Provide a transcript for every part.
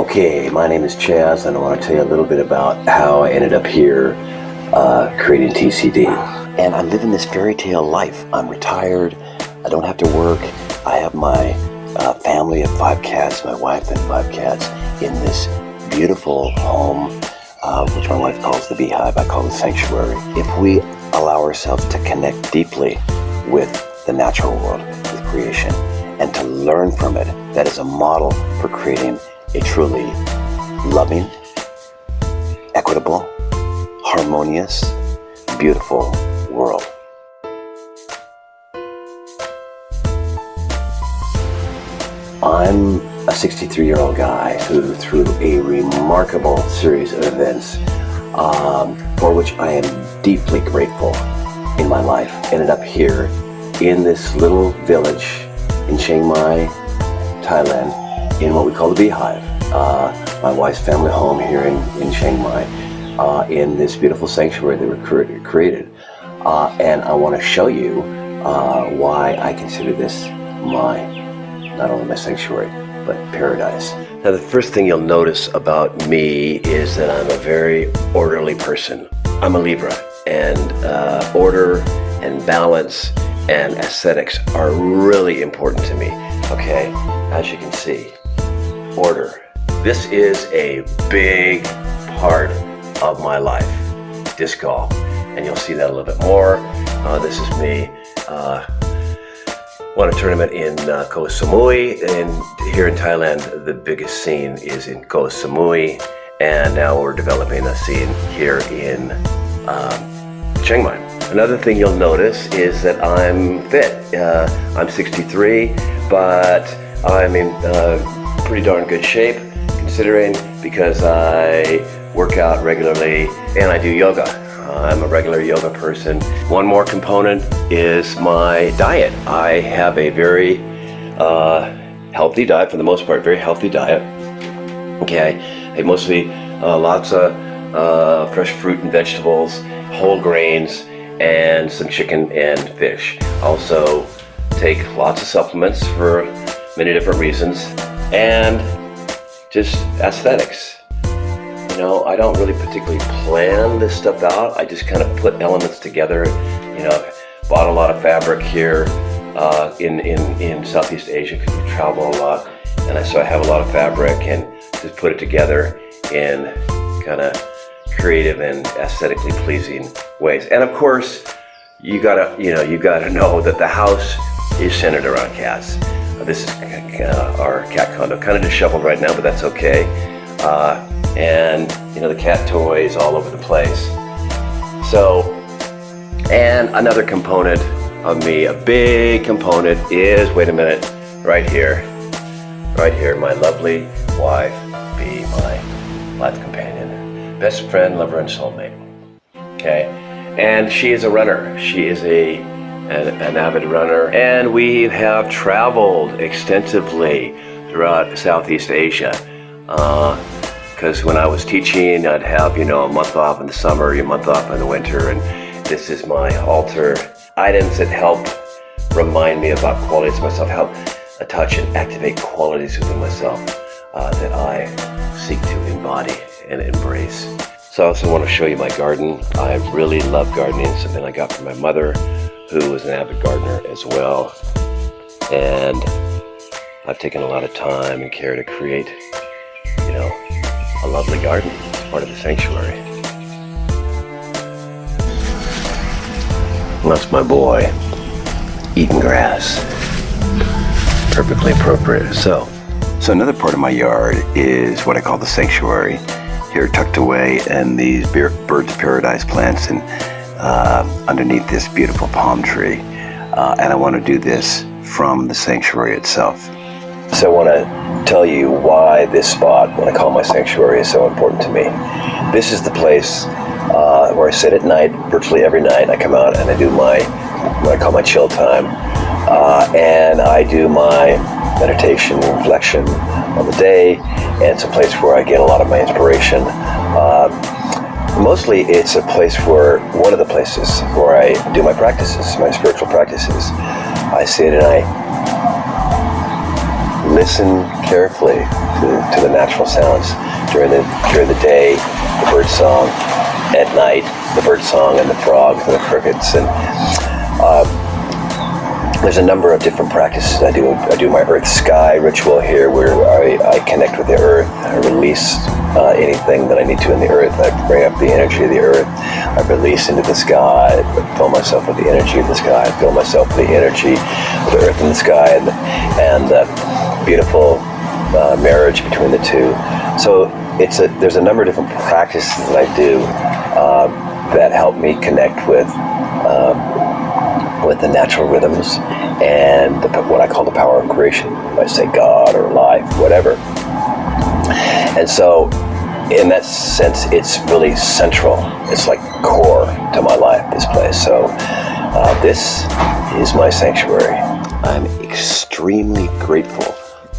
Okay, my name is Chaz, and I want to tell you a little bit about how I ended up here creating TCD. And I'm living this fairy tale life. I'm retired. I don't have to work. I have my family of 5 cats, my wife and 5 cats, in this beautiful home, which my wife calls the beehive. I call it sanctuary. If we allow ourselves to connect deeply with the natural world, with creation, and to learn from it, that is a model for creating a truly loving, equitable, harmonious, beautiful world. I'm a 63-year-old guy who, through a remarkable series of events, for which I am deeply grateful in my life, ended up here in this little village in Chiang Mai, Thailand, in what we call the beehive. My wife's family home here in Chiang Mai, in this beautiful sanctuary that we created. And I want to show you why I consider this not only my sanctuary, but paradise. Now, the first thing you'll notice about me is that I'm a very orderly person. I'm a Libra, and order and balance and aesthetics are really important to me. Okay, as you can see, order. This is a big part of my life, disc golf, and you'll see that a little bit more. This is me. Won a tournament in Koh Samui, and here in Thailand, the biggest scene is in Koh Samui, and now we're developing a scene here in Chiang Mai. Another thing you'll notice is that I'm fit. I'm 63, but I'm in pretty darn good shape, considering, because I work out regularly and I do yoga. I'm a regular yoga person. One more component is my diet. I have a very healthy diet, for the most part, very healthy diet. Okay, I mostly lots of fresh fruit and vegetables, whole grains, and some chicken and fish. Also take lots of supplements for many different reasons, and just aesthetics. You know, I don't really particularly plan this stuff out. I just kind of put elements together. You know, bought a lot of fabric here in Southeast Asia, because we travel a lot, and so I have a lot of fabric, and just put it together in kind of creative and aesthetically pleasing ways. And of course, you gotta know that the house is centered around cats. This is our cat condo, kind of disheveled right now, but that's okay. And you know, the cat toys all over the place. So, and another component of me, a big component, is, wait a minute, right here, my lovely wife, be my life companion, best friend, lover, and soulmate. Okay, and she is a runner. She is an avid runner, and we have traveled extensively throughout Southeast Asia. Because when I was teaching, I'd have, a month off in the summer, a month off in the winter, and this is my altar. Items that help remind me about qualities of myself, help touch and activate qualities within myself that I seek to embody and embrace. So I also want to show you my garden. I really love gardening. It's something I got from my mother, who was an avid gardener as well. And I've taken a lot of time and care to create, a lovely garden as part of the sanctuary. And that's my boy, eating grass. Perfectly appropriate. So another part of my yard is what I call the sanctuary, here tucked away in these birds of paradise plants and underneath this beautiful palm tree. And I want to do this from the sanctuary itself. So I want to tell you why this spot, what I call my sanctuary, is so important to me. This is the place where I sit at night, virtually every night. I come out and I do what I call my chill time. And I do my meditation, reflection on the day. And it's a place where I get a lot of my inspiration. Mostly it's one of the places where I do my practices, my spiritual practices. I sit and I listen carefully to the natural sounds during the day, the bird song, at night, the bird song and the frogs and the crickets, and there's a number of different practices I do. I do my earth sky ritual here, where I connect with the earth. I release anything that I need to in the earth. I bring up the energy of the earth. I release into the sky. I fill myself with the energy of the sky. I fill myself with the energy of the earth and the sky, and the beautiful marriage between the two. So there's a number of different practices that I do that help me connect with the natural rhythms and what I call the power of creation. You might say God or life, whatever. And so, in that sense, it's really central. It's like core to my life, this place. So, this is my sanctuary. I'm extremely grateful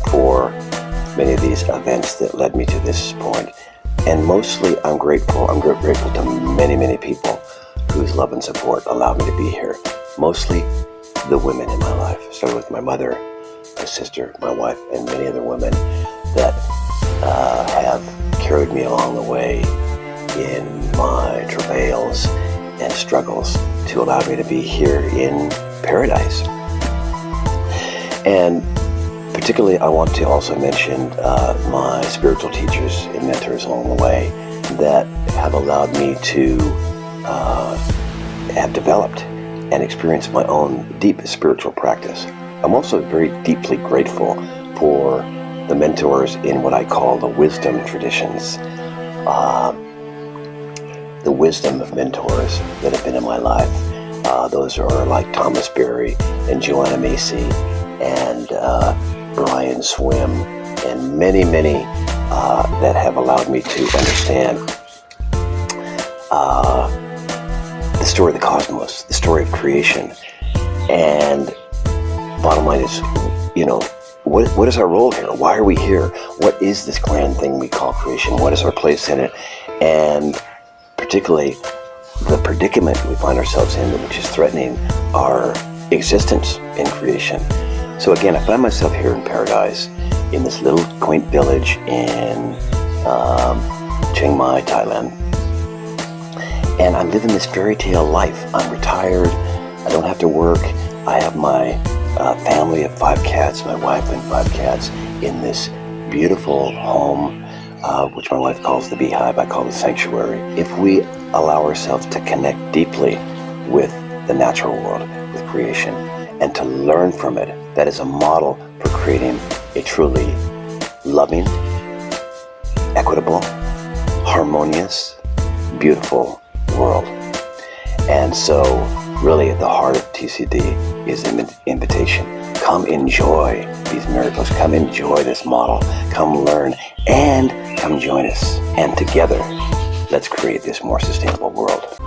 for many of these events that led me to this point. And mostly, I'm grateful to many, many people whose love and support allowed me to be here. Mostly the women in my life. Started with my mother, my sister, my wife, and many other women that have carried me along the way in my travails and struggles to allow me to be here in paradise. And particularly, I want to also mention my spiritual teachers and mentors along the way that have allowed me to have developed and experienced my own deep spiritual practice. I'm also very deeply grateful for the mentors in what I call the wisdom traditions. The wisdom of mentors that have been in my life. Those are like Thomas Berry and Joanna Macy and Brian Swim and many, many that have allowed me to understand the story of the cosmos, the story of creation. And bottom line is, what is our role here? Why are we here? What is this grand thing we call creation? What is our place in it? And particularly the predicament we find ourselves in, which is threatening our existence in creation. So again, I find myself here in paradise, in this little quaint village in Chiang Mai, Thailand. And I'm living this fairy tale life. I'm retired. I don't have to work. I have my family of 5 cats, my wife and 5 cats, in this beautiful home, which my wife calls the beehive. I call the sanctuary. If we allow ourselves to connect deeply with the natural world, with creation, and to learn from it, that is a model for creating a truly loving, equitable, harmonious, beautiful world. And so really at the heart of TCD is an invitation. Come enjoy these miracles. Come enjoy this model. Come learn and come join us. And together, let's create this more sustainable world.